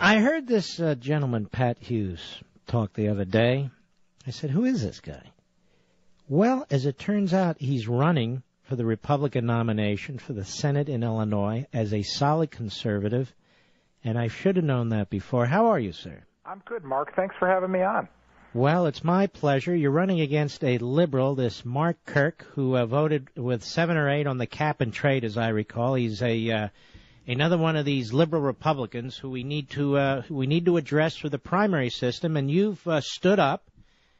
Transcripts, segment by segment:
I heard this gentleman, Pat Hughes, talk the other day. I said, who is this guy? Well, as it turns out, he's running for the Republican nomination for the Senate in Illinois as a solid conservative, and I should have known that before. How are you, sir? I'm good, Mark. Thanks for having me on. Well, it's my pleasure. You're running against a liberal, this Mark Kirk, who voted with 7 or 8 on the cap and trade, as I recall. He's another one of these liberal Republicans who we need to address through the primary system. And you've stood up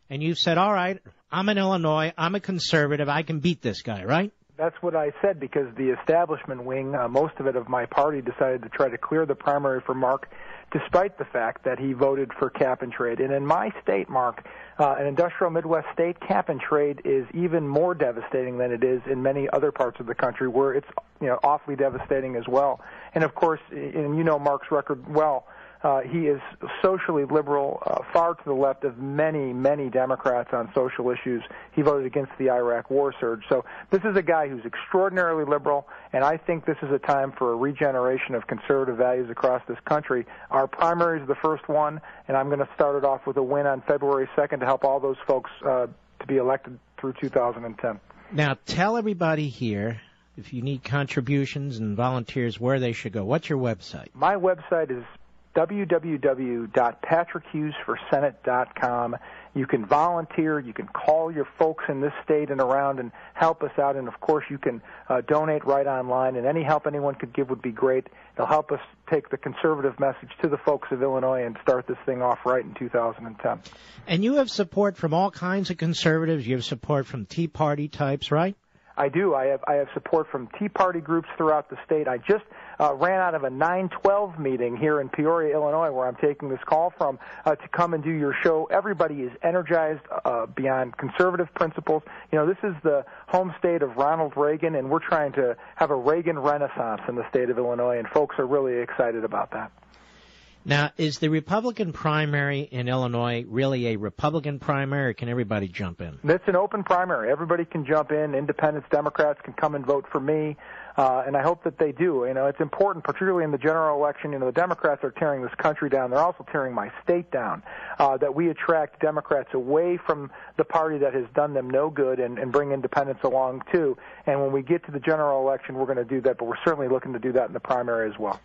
and you've said, all right, I'm in Illinois, I'm a conservative, I can beat this guy, right? That's what I said, because the establishment wing, most of it of my party, decided to try to clear the primary for Mark, despite the fact that he voted for cap and trade. And in my state, Mark, an industrial Midwest state, cap and trade is even more devastating than it is in many other parts of the country, where it's awfully devastating as well. And of course, and you know Mark's record well, he is socially liberal, far to the left of many, many Democrats on social issues. He voted against the Iraq war surge. So this is a guy who's extraordinarily liberal, and I think this is a time for a regeneration of conservative values across this country. Our primary is the first one, and I'm going to start it off with a win on February 2nd to help all those folks to be elected through 2010. Now, tell everybody here, if you need contributions and volunteers, where they should go. What's your website? My website is www.patrickhughesforsenate.com. You can volunteer. You can call your folks in this state and around and help us out. And, of course, you can donate right online. And any help anyone could give would be great. It'll help us take the conservative message to the folks of Illinois and start this thing off right in 2010. And you have support from all kinds of conservatives. You have support from Tea Party types, right? I do. I have support from Tea Party groups throughout the state. I just ran out of a 9/12 meeting here in Peoria, Illinois, where I'm taking this call from, to come and do your show. Everybody is energized beyond conservative principles. This is the home state of Ronald Reagan, and we're trying to have a Reagan renaissance in the state of Illinois, and folks are really excited about that. Now, is the Republican primary in Illinois really a Republican primary, or can everybody jump in? It's an open primary. Everybody can jump in. Independents, Democrats can come and vote for me, and I hope that they do. It's important, particularly in the general election. The Democrats are tearing this country down. They're also tearing my state down, that we attract Democrats away from the party that has done them no good and bring independents along, too. And when we get to the general election, we're going to do that, but we're certainly looking to do that in the primary as well.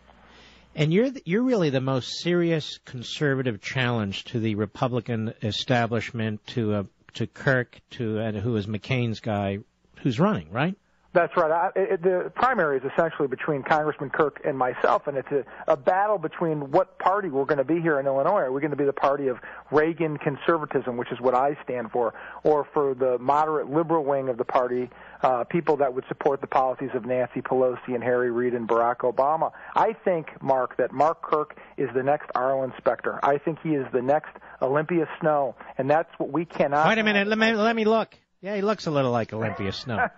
And you're really the most serious conservative challenge to the Republican establishment, to Kirk, who is McCain's guy, who's running, right? That's right. The primary is essentially between Congressman Kirk and myself, and it's a battle between what party we're going to be here in Illinois. Are we going to be the party of Reagan conservatism, which is what I stand for, or for the moderate liberal wing of the party, people that would support the policies of Nancy Pelosi and Harry Reid and Barack Obama? I think, Mark, that Mark Kirk is the next Arlen Specter. I think he is the next Olympia Snow, and that's what we cannot... Wait a minute. Let me look. Yeah, he looks a little like Olympia Snow.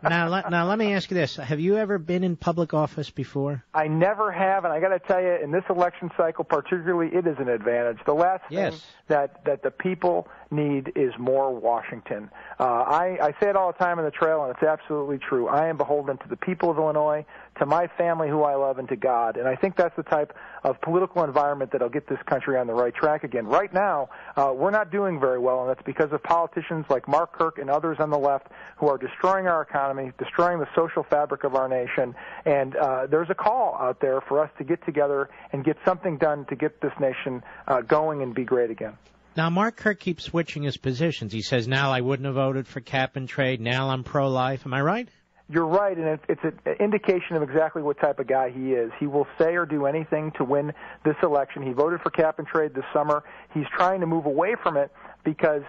Now, let me ask you this. Have you ever been in public office before? I never have, and I got to tell you, in this election cycle particularly, it is an advantage. The last thing that the people need is more Washington. I say it all the time in the trail, and it's absolutely true. I am beholden to the people of Illinois, to my family who I love, and to God. And I think that's the type of political environment that will get this country on the right track again. Right now, we're not doing very well, and that's because of politicians like Mark Kirk and others on the left who are destroying our economy, destroying the social fabric of our nation. And there's a call out there for us to get together and get something done to get this nation going and be great again. Now, Mark Kirk keeps switching his positions. He says, now I wouldn't have voted for cap and trade. Now I'm pro-life. Am I right? You're right, and it's an indication of exactly what type of guy he is. He will say or do anything to win this election. He voted for cap and trade this summer. He's trying to move away from it because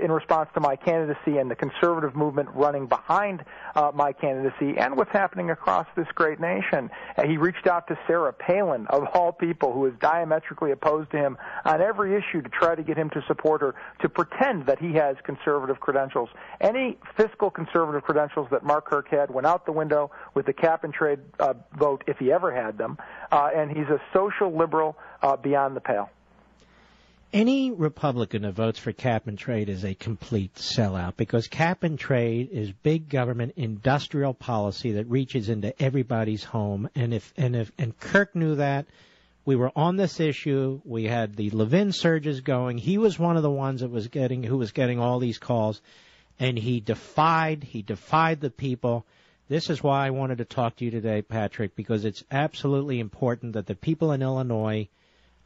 in response to my candidacy and the conservative movement running behind my candidacy and what's happening across this great nation. He reached out to Sarah Palin, of all people, who is diametrically opposed to him on every issue, to try to get him to support her, to pretend that he has conservative credentials. Any fiscal conservative credentials that Mark Kirk had went out the window with the cap and trade vote, if he ever had them, and he's a social liberal beyond the pale. Any Republican that votes for cap and trade is a complete sellout, because cap and trade is big government industrial policy that reaches into everybody's home. And if Kirk knew that, We were on this issue. We had the Levin surges going. He was one of the ones who was getting all these calls, and he defied the people. This is why I wanted to talk to you today, Patrick, because it's absolutely important that the people in Illinois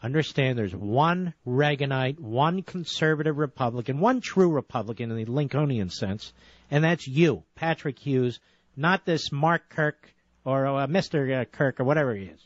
understand there's one Reaganite, one conservative Republican, one true Republican in the Lincolnian sense, and that's you, Patrick Hughes, not this Mark Kirk or Mr. Kirk or whatever he is.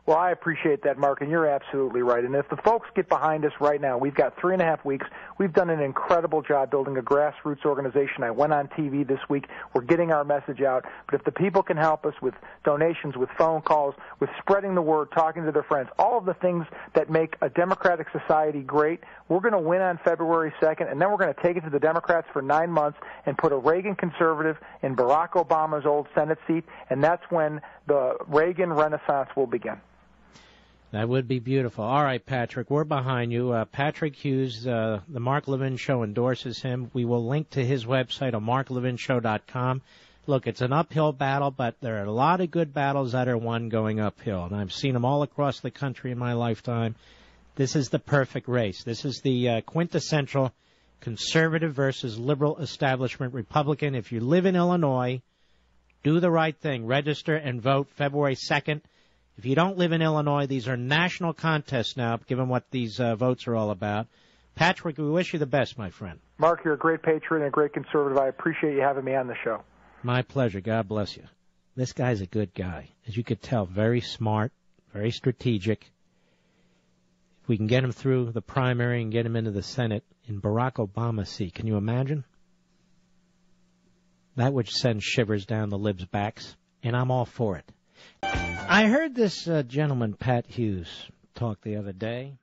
Well, I appreciate that, Mark, and you're absolutely right. And if the folks get behind us right now, we've got 3.5 weeks. We've done an incredible job building a grassroots organization. I went on TV this week. We're getting our message out. But if the people can help us with donations, with phone calls, with spreading the word, talking to their friends, all of the things that make a democratic society great, we're going to win on February 2nd, and then we're going to take it to the Democrats for 9 months and put a Reagan conservative in Barack Obama's old Senate seat, and that's when the Reagan Renaissance will begin. That would be beautiful. All right, Patrick, we're behind you. Patrick Hughes, the Mark Levin Show endorses him. We will link to his website on marklevinshow.com. Look, it's an uphill battle, but there are a lot of good battles that are won going uphill, and I've seen them all across the country in my lifetime. This is the perfect race. This is the quintessential conservative versus liberal establishment Republican. If you live in Illinois, do the right thing. Register and vote February 2nd. If you don't live in Illinois, these are national contests now, given what these votes are all about. Patrick, we wish you the best, my friend. Mark, you're a great patriot and a great conservative. I appreciate you having me on the show. My pleasure. God bless you. This guy's a good guy. As you could tell, very smart, very strategic. If we can get him through the primary and get him into the Senate in Barack Obama's seat, can you imagine? That would send shivers down the libs' backs, and I'm all for it. I heard this gentleman, Pat Hughes, talk the other day.